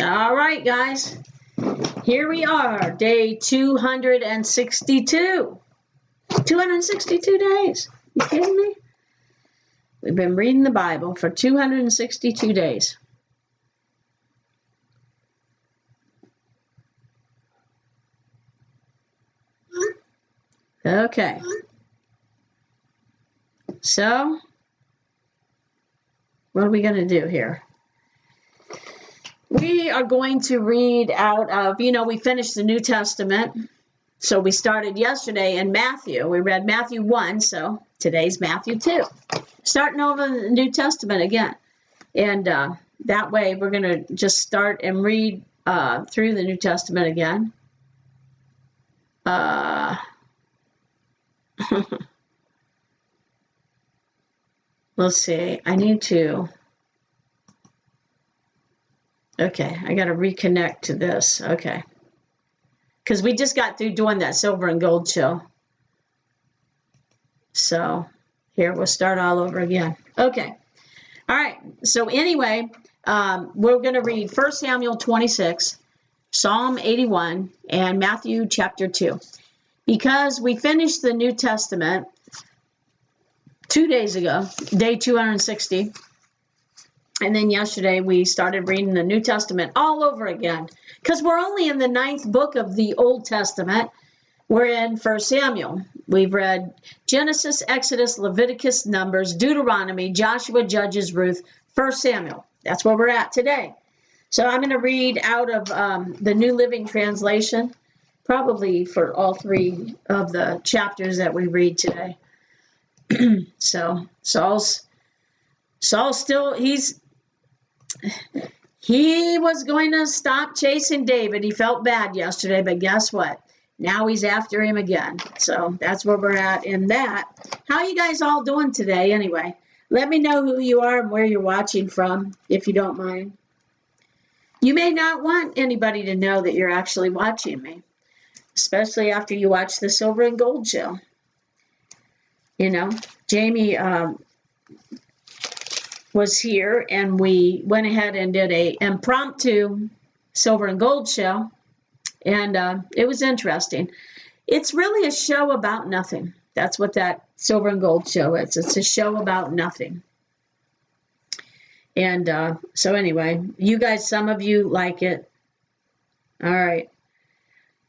All right, guys. Here we are, day 262. 262 days. You kidding me? We've been reading the Bible for 262 days. Okay. So, what are we going to do here? We are going to read out of, we finished the New Testament. So we started yesterday in Matthew. We read Matthew 1, so today's Matthew 2. Starting over the New Testament again. And that way we're going to just start and read through the New Testament again. Let's see. I need to... Okay, I got to reconnect to this. Okay. Because we just got through doing that silver and gold show. So, here, we'll start all over again. Okay. All right. So, anyway, we're going to read 1 Samuel 26, Psalm 81, and Matthew chapter 2. Because we finished the New Testament 2 days ago, day 260. And then yesterday we started reading the New Testament all over again. Because we're only in the 9th book of the Old Testament. We're in 1 Samuel. We've read Genesis, Exodus, Leviticus, Numbers, Deuteronomy, Joshua, Judges, Ruth, 1 Samuel. That's where we're at today. So I'm going to read out of the New Living Translation. Probably for all 3 of the chapters that we read today. So Saul's still, he was going to stop chasing David. He felt bad yesterday, but guess what? Now he's after him again. So that's where we're at in that. How are you guys all doing today anyway? Let me know who you are and where you're watching from, if you don't mind. You may not want anybody to know that you're actually watching me, especially after you watch the Silver and Gold show. Jamie was here, and we went ahead and did a impromptu Silver and Gold show, and it was interesting. It's really a show about nothing. That's what that Silver and Gold show is. It's a show about nothing. And so anyway, you guys, some of you like it. All right.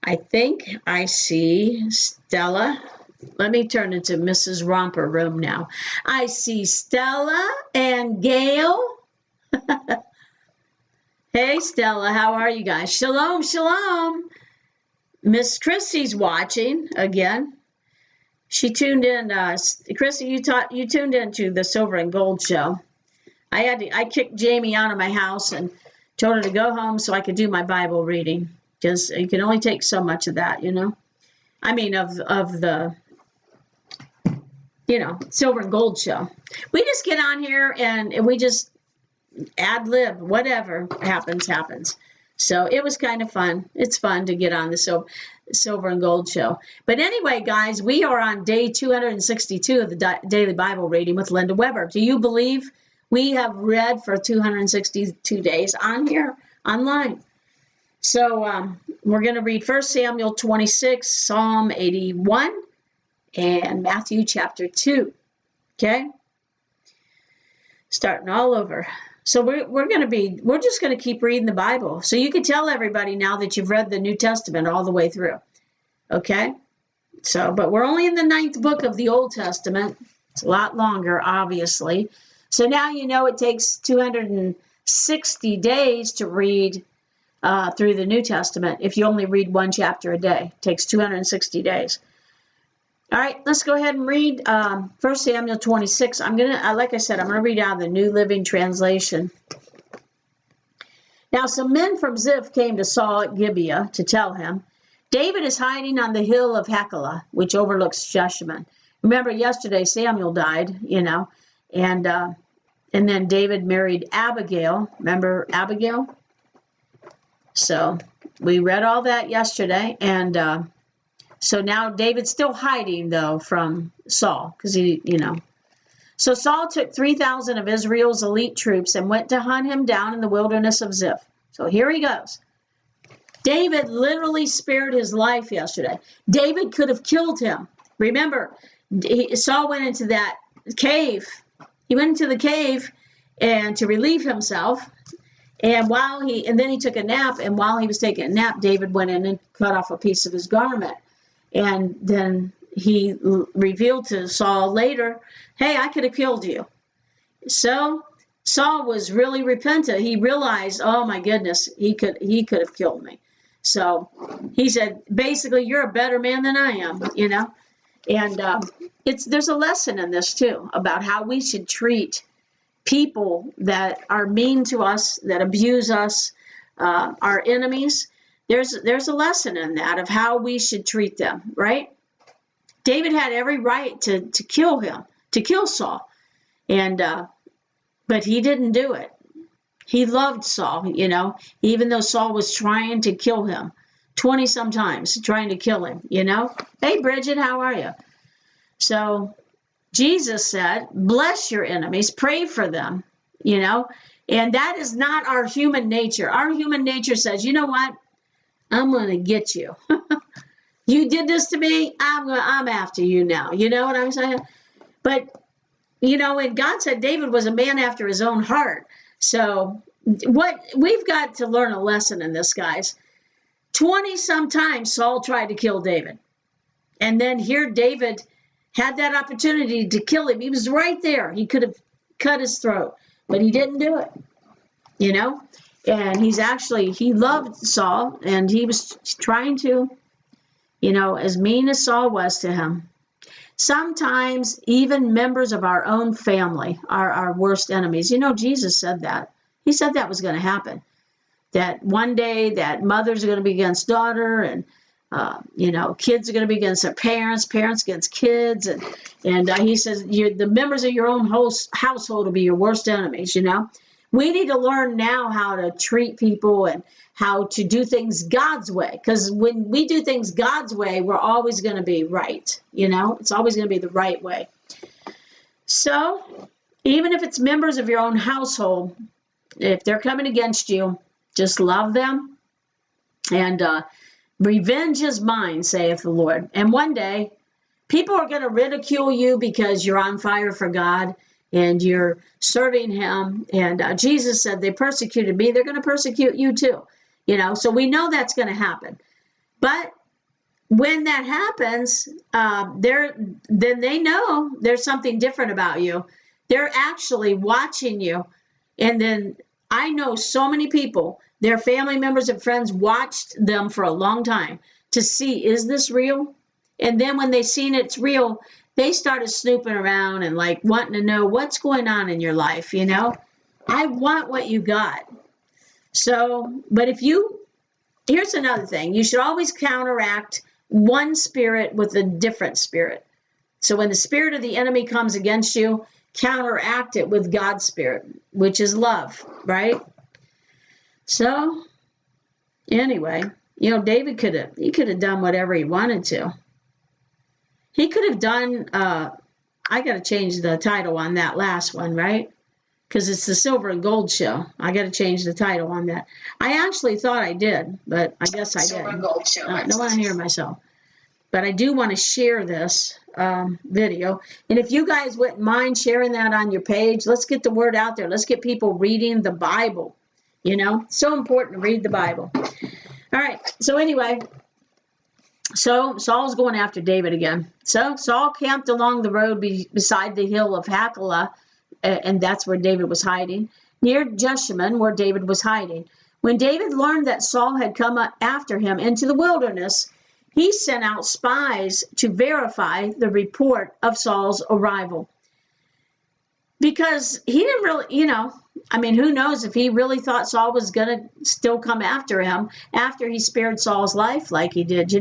I think I see Stella. Let me turn into Mrs. Romper room now. I see Stella and Gail. Hey, Stella, how are you guys? Shalom, shalom. Miss Chrissy's watching again. She tuned in. Chrissy, you tuned into the Silver and Gold show. I kicked Jamie out of my house and told her to go home so I could do my Bible reading, because you can only take so much of that, I mean, of the Silver and Gold show. We just get on here and we just ad lib, whatever happens. So it was kind of fun. It's fun to get on the Silver and Gold show. But anyway, guys, we are on day 262 of the Daily Bible Reading with Linda Weber. Do you believe we have read for 262 days on here, online? So we're going to read 1 Samuel 26, Psalm 81, and Matthew chapter 2. Okay? Starting all over. So we're just going to keep reading the Bible. So you can tell everybody now that you've read the New Testament all the way through. Okay? So, but we're only in the 9th book of the Old Testament. It's a lot longer, obviously. So now you know it takes 260 days to read through the New Testament. If you only read 1 chapter a day, it takes 260 days. All right, let's go ahead and read 1 Samuel 26. Like I said, I'm going to read out of the New Living Translation. Now, some men from Ziph came to Saul at Gibeah to tell him, David is hiding on the hill of Hachilah, which overlooks Jeshimon. Remember, yesterday Samuel died, and then David married Abigail. Remember Abigail? So we read all that yesterday, and so now David's still hiding, though, from Saul, because So Saul took 3,000 of Israel's elite troops and went to hunt him down in the wilderness of Ziph. So here he goes. David literally spared his life yesterday. David could have killed him. Remember, Saul went into that cave. He went into the cave and to relieve himself. And then he took a nap. And while he was taking a nap, David went in and cut off a piece of his garment. And then he revealed to Saul later, hey, I could have killed you. So Saul was really repentant. He realized, oh my goodness, he could have killed me. So he said, basically, you're a better man than I am, And there's a lesson in this too about how we should treat people that are mean to us, that abuse us, our enemies. There's a lesson in that of how we should treat them, right? David had every right to kill him, to kill Saul, but he didn't do it. He loved Saul, even though Saul was trying to kill him 20 some times, trying to kill him, Hey, Bridget, how are you? So Jesus said, bless your enemies, pray for them, and that is not our human nature. Our human nature says, you know what? I'm going to get you. You did this to me. I'm after you now. You know what I'm saying? But, and God said David was a man after his own heart. So we've got to learn a lesson in this, guys. 20 some times Saul tried to kill David. And then here David had that opportunity to kill him. He was right there. He could have cut his throat, but he didn't do it, And he loved Saul, and he was trying to, as mean as Saul was to him. Sometimes even members of our own family are our worst enemies. Jesus said that. He said that was going to happen. That one day that mothers are going to be against daughter, and kids are going to be against their parents, parents against kids, and he says the members of your own household will be your worst enemies. We need to learn now how to treat people and how to do things God's way. Because when we do things God's way, we're always going to be right. It's always going to be the right way. So even if it's members of your own household, if they're coming against you, just love them. And revenge is mine, saith the Lord. And one day, people are going to ridicule you because you're on fire for God and you're serving him. And Jesus said, they persecuted me. They're going to persecute you too. So we know that's going to happen. But when that happens, then they know there's something different about you. They're actually watching you. And then I know so many people, their family members and friends watched them for a long time to see, is this real? And then when they seen it's real, they started snooping around and wanting to know what's going on in your life. I want what you got. So, but here's another thing, you should always counteract one spirit with a different spirit. So when the spirit of the enemy comes against you, counteract it with God's spirit, which is love, right? So anyway, David could have done whatever he wanted to. He could have done, I got to change the title on that last one, right? Because it's the Silver and Gold Show. I got to change the title on that. I actually thought I did, but I guess I didn't. Silver and Gold Show. I don't want to hear myself. But I do want to share this video. And if you guys wouldn't mind sharing that on your page, let's get the word out there. Let's get people reading the Bible. So important to read the Bible. All right. So anyway, so Saul's going after David again. So Saul camped along the road beside the hill of Hachilah, and that's where David was hiding, near Jeshimon, where David was hiding. When David learned that Saul had come after him into the wilderness, he sent out spies to verify the report of Saul's arrival. Because he didn't really, who knows if he really thought Saul was going to still come after him after he spared Saul's life like he did,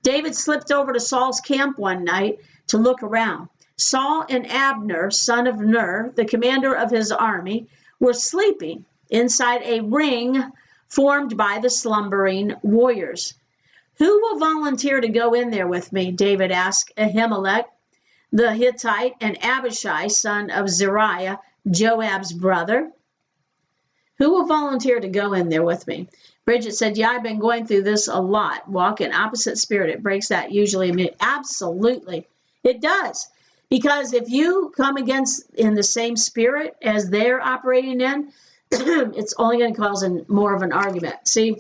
David slipped over to Saul's camp one night to look around. Saul and Abner, son of Ner, the commander of his army, were sleeping inside a ring formed by the slumbering warriors. Who will volunteer to go in there with me? David asked Ahimelech, the Hittite, and Abishai, son of Zeruiah, Joab's brother. Who will volunteer to go in there with me? Bridget said, yeah, I've been going through this a lot. Walk in opposite spirit. It breaks that usually immediately. Absolutely. It does. Because if you come against in the same spirit as they're operating in, it's only going to cause more of an argument. See,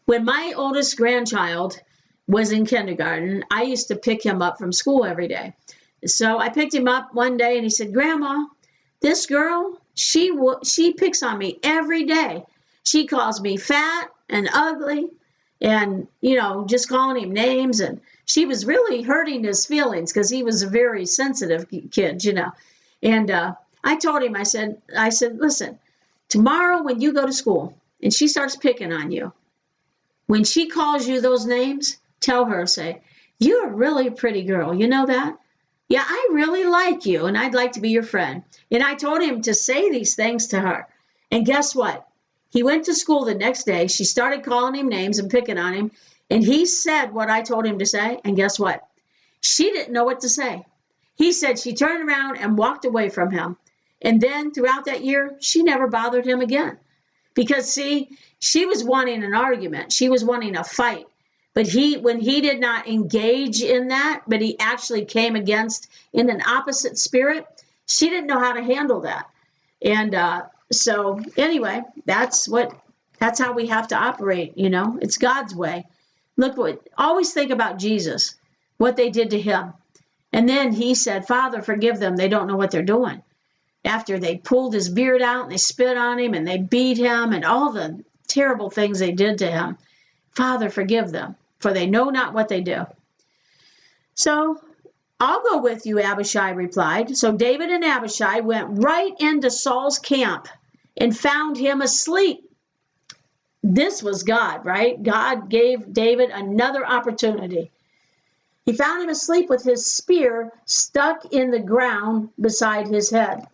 when my oldest grandchild was in kindergarten, I used to pick him up from school every day. So I picked him up one day and he said, Grandma, this girl, she picks on me every day. She calls me fat and ugly and, just calling him names. And she was really hurting his feelings because he was a very sensitive kid, And I told him, I said, listen, tomorrow when you go to school and she starts picking on you, when she calls you those names, tell her, say, you're a really pretty girl. You know that? Yeah, I really like you and I'd like to be your friend. And I told him to say these things to her. And guess what? He went to school the next day. She started calling him names and picking on him. And he said what I told him to say. And guess what? She didn't know what to say. He said she turned around and walked away from him. And then throughout that year, she never bothered him again. Because, see, she was wanting an argument. She was wanting a fight. But when he did not engage in that, but he actually came against in an opposite spirit, she didn't know how to handle that. And so anyway, that's how we have to operate. It's God's way. Always think about Jesus, what they did to him. And then he said, Father, forgive them. They don't know what they're doing. After they pulled his beard out and they spit on him and they beat him and all the terrible things they did to him. Father, forgive them, for they know not what they do. So I'll go with you, Abishai replied. So David and Abishai went right into Saul's camp and found him asleep. This was God, right? God gave David another opportunity. He found him asleep with his spear stuck in the ground beside his head.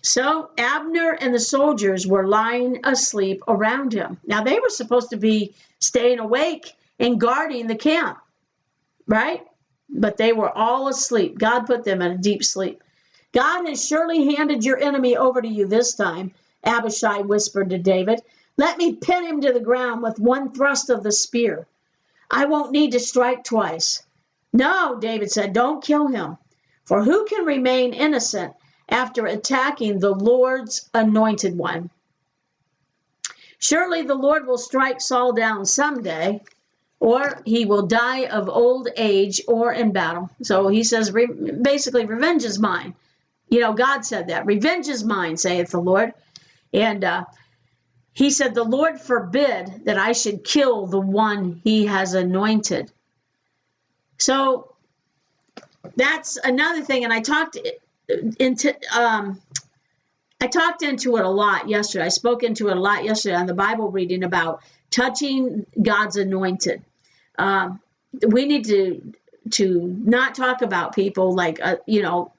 So Abner and the soldiers were lying asleep around him. Now, they were supposed to be staying awake and guarding the camp, right? But they were all asleep. God put them in a deep sleep. God has surely handed your enemy over to you this time, Abishai whispered to David. Let me pin him to the ground with one thrust of the spear. I won't need to strike twice. No, David said, don't kill him. For who can remain innocent after attacking the Lord's anointed one? Surely the Lord will strike Saul down someday, or he will die of old age or in battle. So he says, basically, revenge is mine. God said that. Revenge is mine, saith the Lord. And he said, the Lord forbid that I should kill the one he has anointed. So that's another thing. And I talked into it a lot yesterday. I spoke into it a lot yesterday on the Bible reading about touching God's anointed. We need to not talk about people like,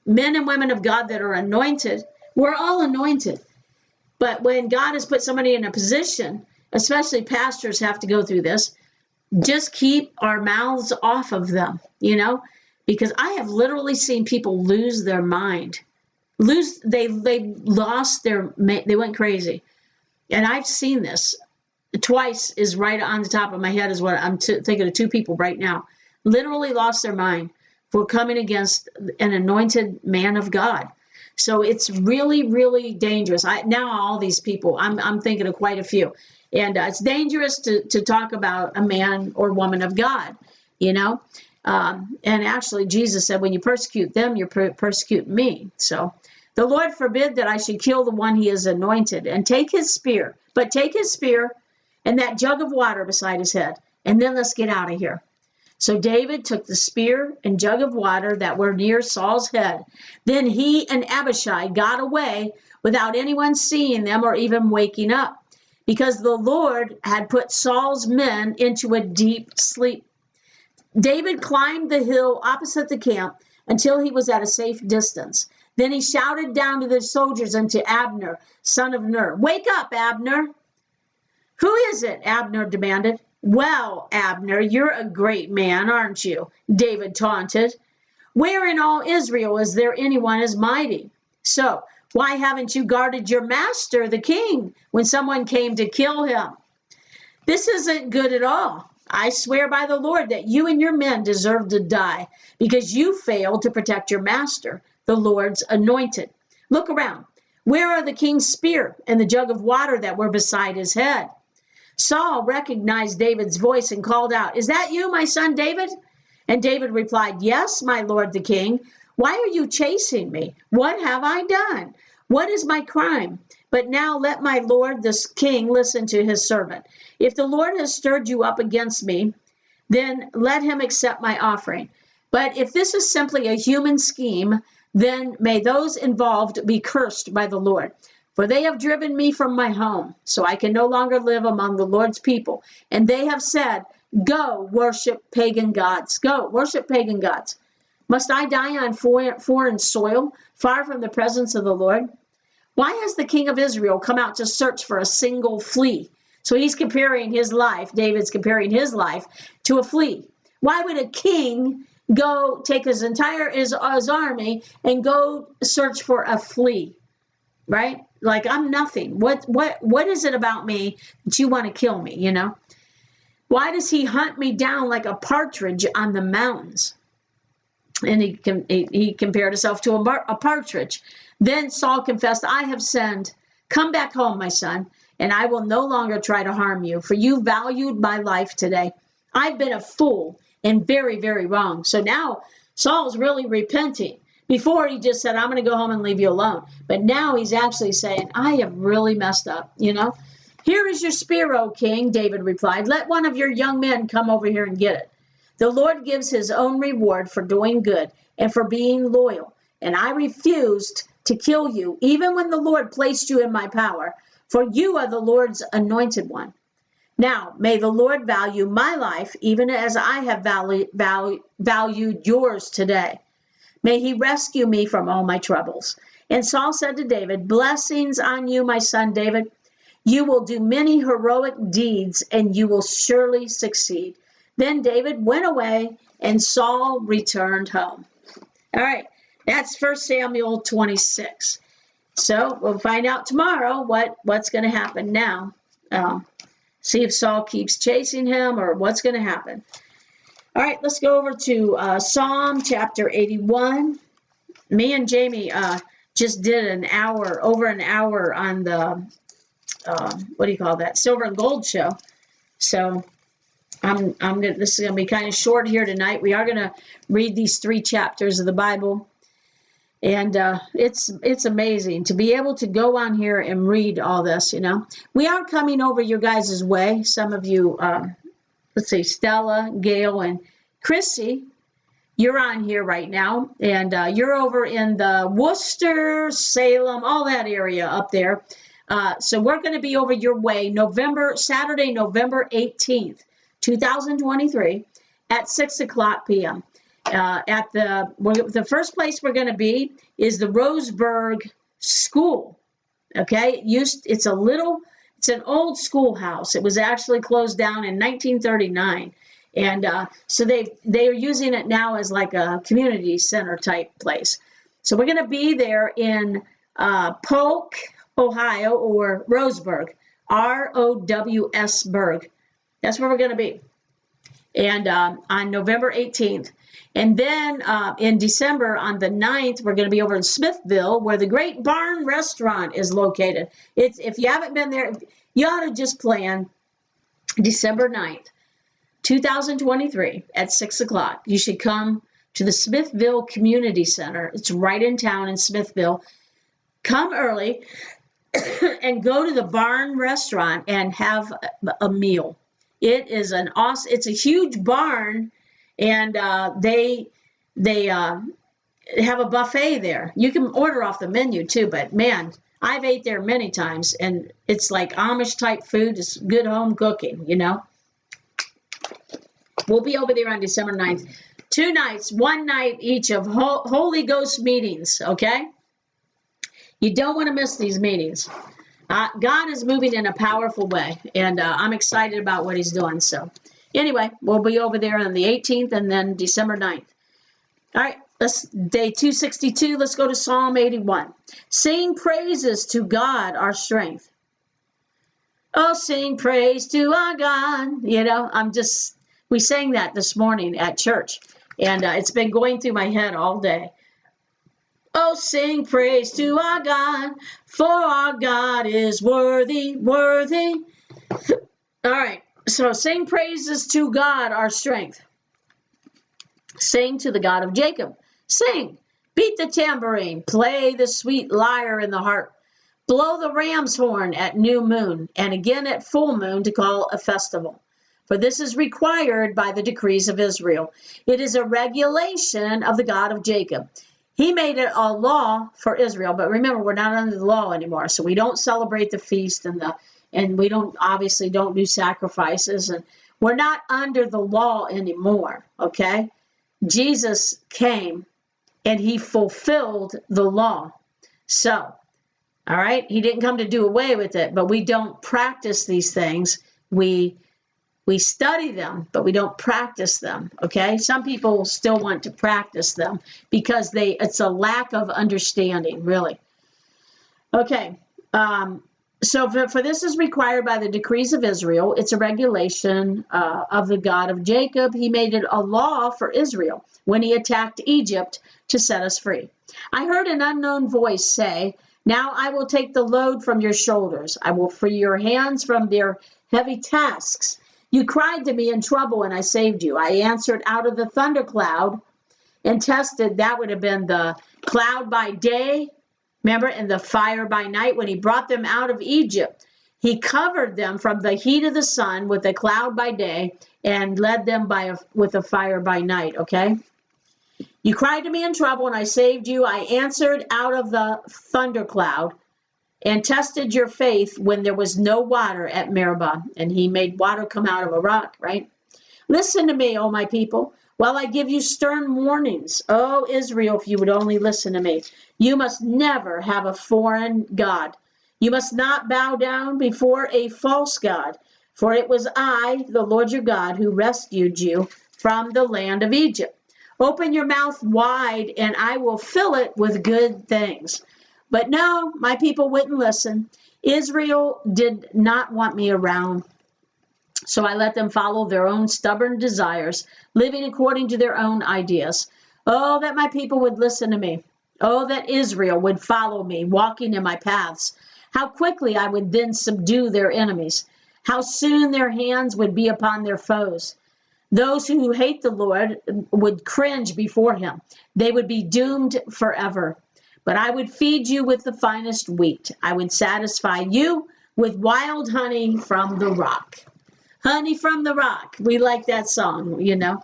men and women of God that are anointed. We're all anointed. But when God has put somebody in a position, especially pastors have to go through this, just keep our mouths off of them, because I have literally seen people lose their mind. They went crazy. And I've seen this twice is right on the top of my head is what I'm thinking of two people right now, literally lost their mind for coming against an anointed man of God. So it's really, really dangerous. Now all these people, I'm thinking of quite a few. And it's dangerous to talk about a man or woman of God, And actually, Jesus said, when you persecute them, you're persecuting me. So the Lord forbid that I should kill the one he has anointed and take his spear. But take his spear and that jug of water beside his head. And then let's get out of here. So David took the spear and jug of water that were near Saul's head. Then he and Abishai got away without anyone seeing them or even waking up, because the Lord had put Saul's men into a deep sleep. David climbed the hill opposite the camp until he was at a safe distance. Then he shouted down to the soldiers and to Abner, son of Ner, "Wake up, Abner." "Who is it?" Abner demanded. "Well, Abner, you're a great man, aren't you?" David taunted. "Where in all Israel is there anyone as mighty? So, Why haven't you guarded your master, the king, when someone came to kill him? This isn't good at all. I swear by the Lord that you and your men deserve to die because you failed to protect your master, the Lord's anointed. Look around. Where are the king's spear and the jug of water that were beside his head? Saul recognized David's voice and called out, "Is that you, my son David?" And David replied, "Yes, my lord the king. Why are you chasing me? What have I done? What is my crime? But now let my lord the king listen to his servant. If the Lord has stirred you up against me, then let him accept my offering. But if this is simply a human scheme, then may those involved be cursed by the Lord. For they have driven me from my home, so I can no longer live among the Lord's people. And they have said, 'Go worship pagan gods. Go worship pagan gods.' Must I die on foreign soil, far from the presence of the Lord? Why has the king of Israel come out to search for a single flea?" So he's comparing his life, David's comparing his life to a flea. Why would a king go take his entire his army and go search for a flea? Right? Like, I'm nothing. What is it about me that you want to kill me, you know? Why does he hunt me down like a partridge on the mountains? And he compared himself to a partridge. Then Saul confessed, "I have sinned. Come back home, my son, and I will no longer try to harm you, for you valued my life today. I've been a fool and very, very wrong." So now Saul's really repenting. Before he just said, "I'm going to go home and leave you alone." But now he's actually saying, "I have really messed up, you know." "Here is your spear, O king," David replied. "Let one of your young men come over here and get it. The Lord gives his own reward for doing good and for being loyal. And I refused to kill you, even when the Lord placed you in my power, for you are the Lord's anointed one. Now, may the Lord value my life, even as I have valued yours today. May he rescue me from all my troubles." And Saul said to David, "Blessings on you, my son David. You will do many heroic deeds, and you will surely succeed." Then David went away, and Saul returned home. All right, that's 1 Samuel 26. So we'll find out tomorrow what's going to happen now. See if Saul keeps chasing him or what's going to happen. All right, let's go over to Psalm chapter 81. Me and Jamie just did over an hour on the, what do you call that, Silver and Gold show. So this is gonna be kind of short here tonight. We are gonna read these 3 chapters of the Bible, and it's amazing to be able to go on here and read all this. You know, we are coming over your guys' way. Some of you, let's see, Stella, Gail, and Chrissy, you're on here right now, and you're over in the Worcester, Salem, all that area up there. So we're going to be over your way Saturday, November 18th. 2023 at 6:00 p.m. At the first place we're going to be is the Roseburg School. Okay, it's an old schoolhouse. It was actually closed down in 1939, and so they are using it now as like a community center type place. So we're going to be there in Polk, Ohio, or Roseburg, Rowsburg. That's where we're going to be, and on November 18th. And then in December, on the 9th, we're going to be over in Smithville, where the Great Barn Restaurant is located. If you haven't been there, you ought to just plan December 9th, 2023 at 6:00. You should come to the Smithville Community Center. It's right in town in Smithville. Come early and go to the Barn Restaurant and have a meal. It's a huge barn, and they have a buffet there. You can order off the menu too, but man, I've ate there many times, and it's like Amish type food. It's good home cooking, you know. We'll be over there on December 9th. 2 nights, 1 night each of Holy Ghost meetings, okay? You don't want to miss these meetings. God is moving in a powerful way, and I'm excited about what he's doing. So anyway, we'll be over there on the 18th and then December 9th. All right, Day 262, let's go to Psalm 81. Sing praises to God, our strength. Oh, sing praise to our God. You know, we sang that this morning at church, and it's been going through my head all day. Oh, sing praise to our God, for our God is worthy, worthy. All right, so sing praises to God, our strength. Sing to the God of Jacob. Sing, beat the tambourine, play the sweet lyre in the harp. Blow the ram's horn at new moon, and again at full moon to call a festival. For this is required by the decrees of Israel. It is a regulation of the God of Jacob. He made it a law for Israel, but remember, we're not under the law anymore, so we don't celebrate the feast and we don't do sacrifices, and we're not under the law anymore, okay? Jesus came and he fulfilled the law. So, all right, he didn't come to do away with it, but we don't practice these things. We study them, but we don't practice them, okay? Some people still want to practice them because it's a lack of understanding, really. Okay, so for this is required by the decrees of Israel. It's a regulation of the God of Jacob. He made it a law for Israel when he attacked Egypt to set us free. I heard an unknown voice say, "Now I will take the load from your shoulders. I will free your hands from their heavy tasks. You cried to me in trouble, and I saved you. I answered out of the thundercloud and tested." That would have been the cloud by day, remember, and the fire by night. When he brought them out of Egypt, he covered them from the heat of the sun with a cloud by day and led them with a fire by night, okay? You cried to me in trouble, and I saved you. I answered out of the thundercloud and tested your faith when there was no water at Meribah. And he made water come out of a rock, right? Listen to me, O my people, while I give you stern warnings. O Israel, if you would only listen to me. You must never have a foreign god. You must not bow down before a false god. For it was I, the Lord your God, who rescued you from the land of Egypt. Open your mouth wide, and I will fill it with good things. But no, my people wouldn't listen. Israel did not want me around. So I let them follow their own stubborn desires, living according to their own ideas. Oh, that my people would listen to me. Oh, that Israel would follow me, walking in my paths. How quickly I would then subdue their enemies. How soon their hands would be upon their foes. Those who hate the Lord would cringe before him. They would be doomed forever. But I would feed you with the finest wheat. I would satisfy you with wild honey from the rock. Honey from the rock. We like that song, you know.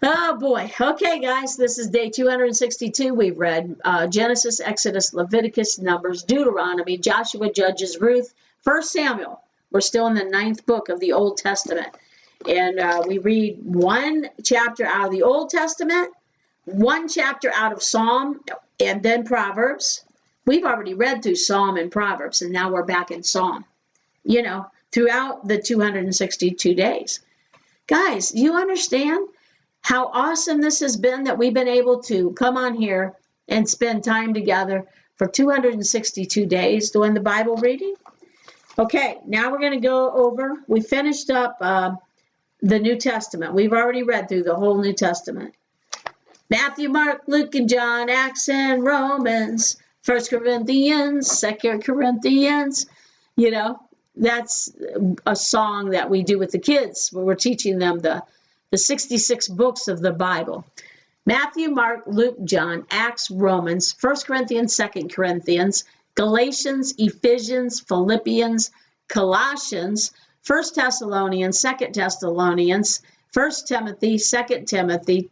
Oh, boy. Okay, guys, this is day 262. We've read Genesis, Exodus, Leviticus, Numbers, Deuteronomy, Joshua, Judges, Ruth, 1 Samuel. We're still in the 9th book of the Old Testament. And we read one chapter out of the Old Testament, one chapter out of Psalm, and then Proverbs. We've already read through Psalm and Proverbs, and now we're back in Psalm, you know, throughout the 262 days. Guys, you understand how awesome this has been that we've been able to come on here and spend time together for 262 days doing the Bible reading? Okay, now we're going to go over, we finished up the New Testament. We've already read through the whole New Testament. Matthew, Mark, Luke, and John, Acts, and Romans, 1 Corinthians, 2 Corinthians. You know, that's a song that we do with the kids where we're teaching them the 66 books of the Bible. Matthew, Mark, Luke, John, Acts, Romans, 1 Corinthians, 2 Corinthians, Galatians, Ephesians, Philippians, Colossians, 1 Thessalonians, 2 Thessalonians, 1 Timothy, 2 Timothy,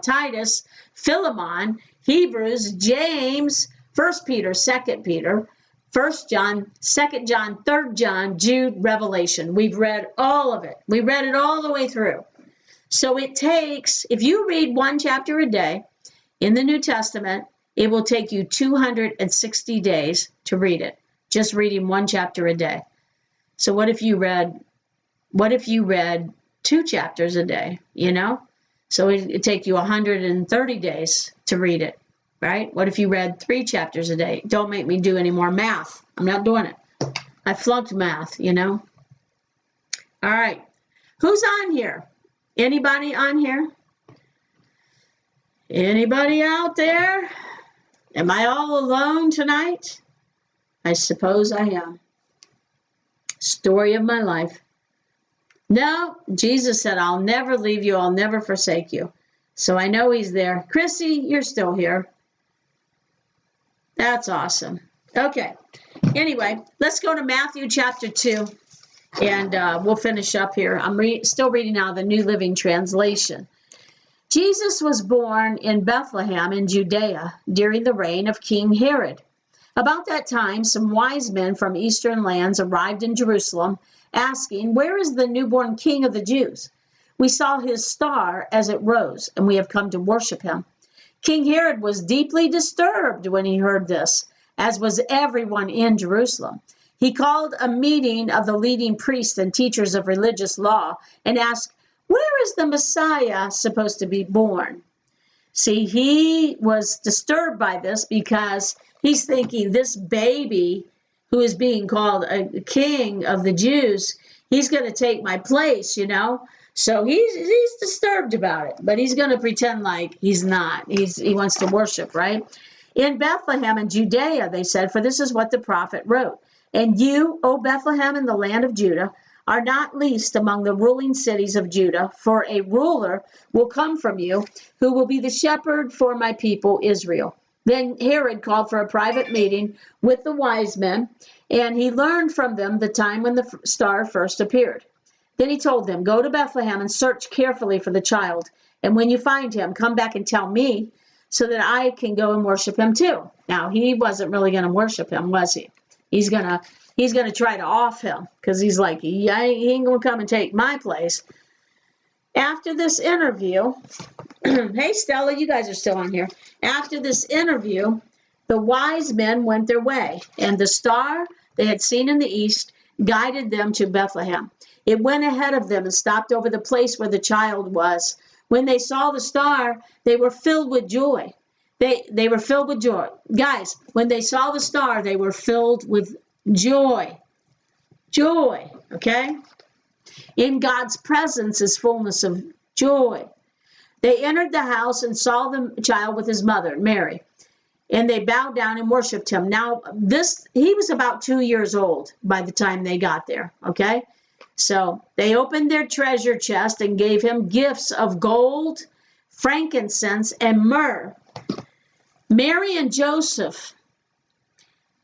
Titus, Philemon, Hebrews, James, 1 Peter, 2 Peter, 1 John, 2 John, 3 John, Jude, Revelation. We've read all of it. We read it all the way through. So it takes, if you read one chapter a day in the New Testament, it will take you 260 days to read it, just reading one chapter a day. So what if you read 2 chapters a day, you know? So it'd take you 130 days to read it, right? What if you read 3 chapters a day? Don't make me do any more math. I'm not doing it. I flunked math, you know. All right. Who's on here? Anybody on here? Anybody out there? Am I all alone tonight? I suppose I am. Story of my life. No, Jesus said, I'll never leave you. I'll never forsake you. So I know he's there. Chrissy, you're still here. That's awesome. Okay. Anyway, let's go to Matthew chapter 2, and we'll finish up here. I'm still reading now the New Living Translation. Jesus was born in Bethlehem in Judea during the reign of King Herod. About that time, some wise men from eastern lands arrived in Jerusalem, asking, "Where is the newborn King of the Jews? We saw his star as it rose, and we have come to worship him." King Herod was deeply disturbed when he heard this, as was everyone in Jerusalem. He called a meeting of the leading priests and teachers of religious law and asked, "Where is the Messiah supposed to be born?" See, he was disturbed by this because he's thinking this baby who is being called a king of the Jews, he's going to take my place, you know? So he's disturbed about it, but he's going to pretend like he's not. He wants to worship, right? In Bethlehem in Judea, they said, for this is what the prophet wrote. And you, O Bethlehem in the land of Judah, are not least among the ruling cities of Judah, for a ruler will come from you who will be the shepherd for my people Israel. Then Herod called for a private meeting with the wise men, and he learned from them the time when the star first appeared. Then he told them, "Go to Bethlehem and search carefully for the child, and when you find him, come back and tell me, so that I can go and worship him too." Now, he wasn't really going to worship him, was he? He's gonna try to off him, because he's like, he ain't going to come and take my place. After this interview, hey, Stella, you guys are still on here. After this interview, the wise men went their way, and the star they had seen in the east guided them to Bethlehem. It went ahead of them and stopped over the place where the child was. When they saw the star, they were filled with joy. They were filled with joy. Guys, when they saw the star, they were filled with joy. Joy, okay? In God's presence is fullness of joy. They entered the house and saw the child with his mother, Mary, and they bowed down and worshiped him. Now, he was about 2 years old by the time they got there, okay? So they opened their treasure chest and gave him gifts of gold, frankincense, and myrrh. Mary and Joseph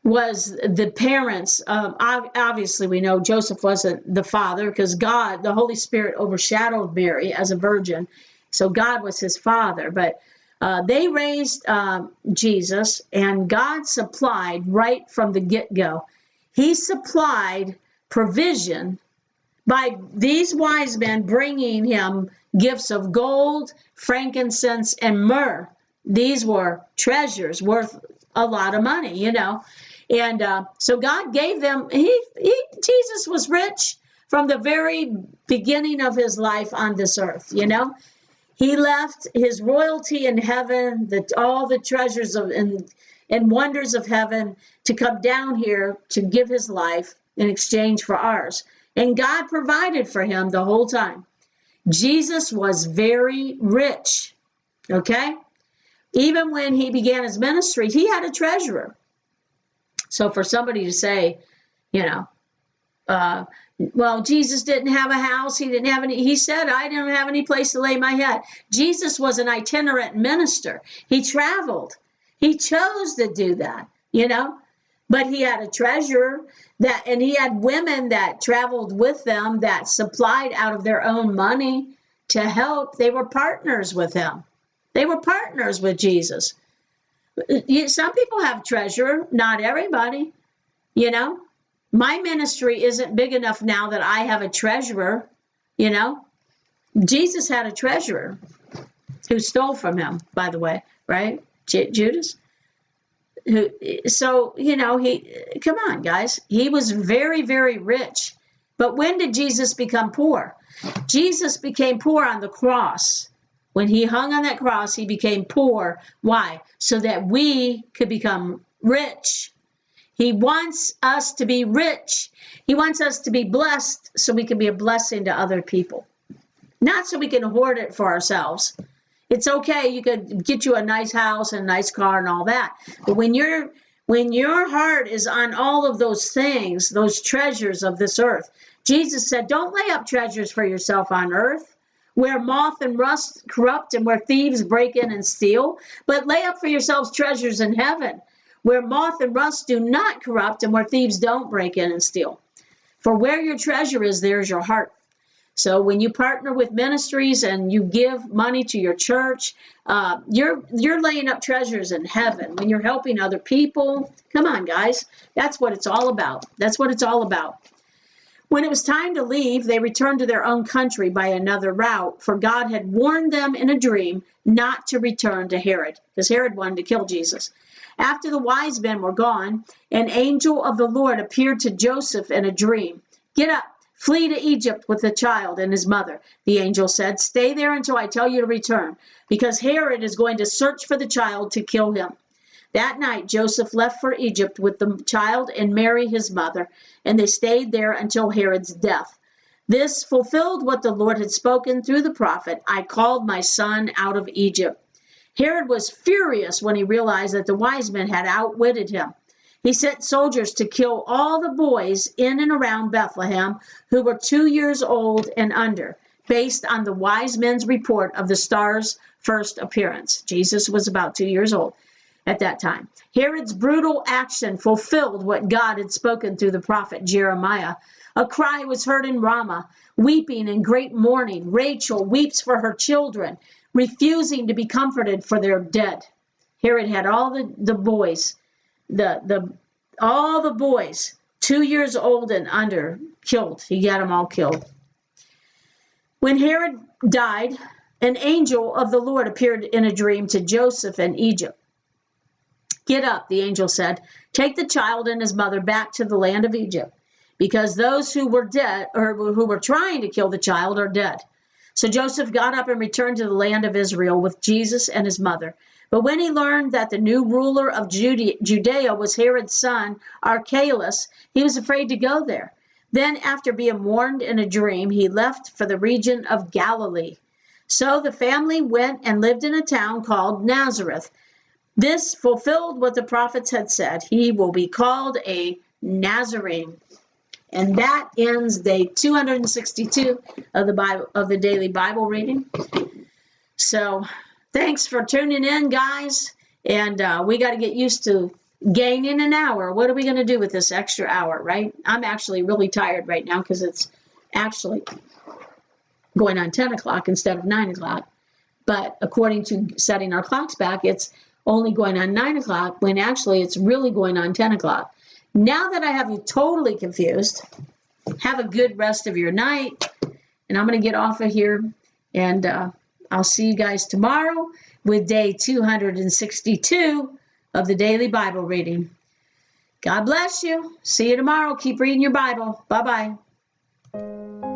was the parents. Obviously, we know Joseph wasn't the father because God, the Holy Spirit, overshadowed Mary as a virgin. So God was his father. But they raised Jesus, and God supplied right from the get-go. He supplied provision by these wise men bringing him gifts of gold, frankincense, and myrrh. These were treasures worth a lot of money, you know. And so God gave them, Jesus was rich from the very beginning of his life on this earth, you know. He left his royalty in heaven, all the treasures of and wonders of heaven to come down here to give his life in exchange for ours. And God provided for him the whole time. Jesus was very rich, okay? Even when he began his ministry, he had a treasurer. So for somebody to say, you know, well, Jesus didn't have a house. He said, I didn't have any place to lay my head. Jesus was an itinerant minister. He traveled. He chose to do that, you know, but he had a treasurer and he had women that traveled with them that supplied out of their own money to help. They were partners with him. They were partners with Jesus. Some people have treasurer, not everybody, you know. My ministry isn't big enough now that I have a treasurer, you know. Jesus had a treasurer who stole from him, by the way, right? Judas. So, you know, come on, guys. He was very, very rich. But when did Jesus become poor? Jesus became poor on the cross. When he hung on that cross, he became poor. Why? So that we could become rich. He wants us to be rich. He wants us to be blessed so we can be a blessing to other people. Not so we can hoard it for ourselves. It's okay, you could get you a nice house and a nice car and all that. But when your heart is on all of those things, those treasures of this earth, Jesus said, don't lay up treasures for yourself on earth, where moth and rust corrupt and where thieves break in and steal, but lay up for yourselves treasures in heaven, where moth and rust do not corrupt and where thieves don't break in and steal. For where your treasure is, there is your heart. So when you partner with ministries and you give money to your church, you're laying up treasures in heaven. When you're helping other people, come on, guys, that's what it's all about. That's what it's all about. When it was time to leave, they returned to their own country by another route, for God had warned them in a dream not to return to Herod, because Herod wanted to kill Jesus. After the wise men were gone, an angel of the Lord appeared to Joseph in a dream. Get up, flee to Egypt with the child and his mother. The angel said, stay there until I tell you to return, because Herod is going to search for the child to kill him. That night, Joseph left for Egypt with the child and Mary, his mother, and they stayed there until Herod's death. This fulfilled what the Lord had spoken through the prophet, I called my son out of Egypt. Herod was furious when he realized that the wise men had outwitted him. He sent soldiers to kill all the boys in and around Bethlehem who were 2 years old and under, based on the wise men's report of the star's first appearance. Jesus was about 2 years old at that time. Herod's brutal action fulfilled what God had spoken through the prophet Jeremiah. A cry was heard in Ramah, weeping in great mourning. Rachel weeps for her children, refusing to be comforted for their dead. Herod had all the boys, all the boys 2 years old and under killed. He got them all killed. When Herod died, an angel of the Lord appeared in a dream to Joseph in Egypt. Get up, the angel said. Take the child and his mother back to the land of Egypt, because those who were dead or who were trying to kill the child are dead. So Joseph got up and returned to the land of Israel with Jesus and his mother. But when he learned that the new ruler of Judea was Herod's son, Archelaus, he was afraid to go there. Then, after being warned in a dream, he left for the region of Galilee. So the family went and lived in a town called Nazareth. This fulfilled what the prophets had said. He will be called a Nazarene. And that ends day 262 of the Bible, of the daily Bible reading. So thanks for tuning in, guys. And we got to get used to gaining an hour. What are we going to do with this extra hour, right? I'm actually really tired right now because it's actually going on 10 o'clock instead of 9 o'clock. But according to setting our clocks back, it's only going on 9 o'clock when actually it's really going on 10 o'clock. Now that I have you totally confused, have a good rest of your night. And I'm going to get off of here. And I'll see you guys tomorrow with day 262 of the daily Bible reading. God bless you. See you tomorrow. Keep reading your Bible. Bye-bye.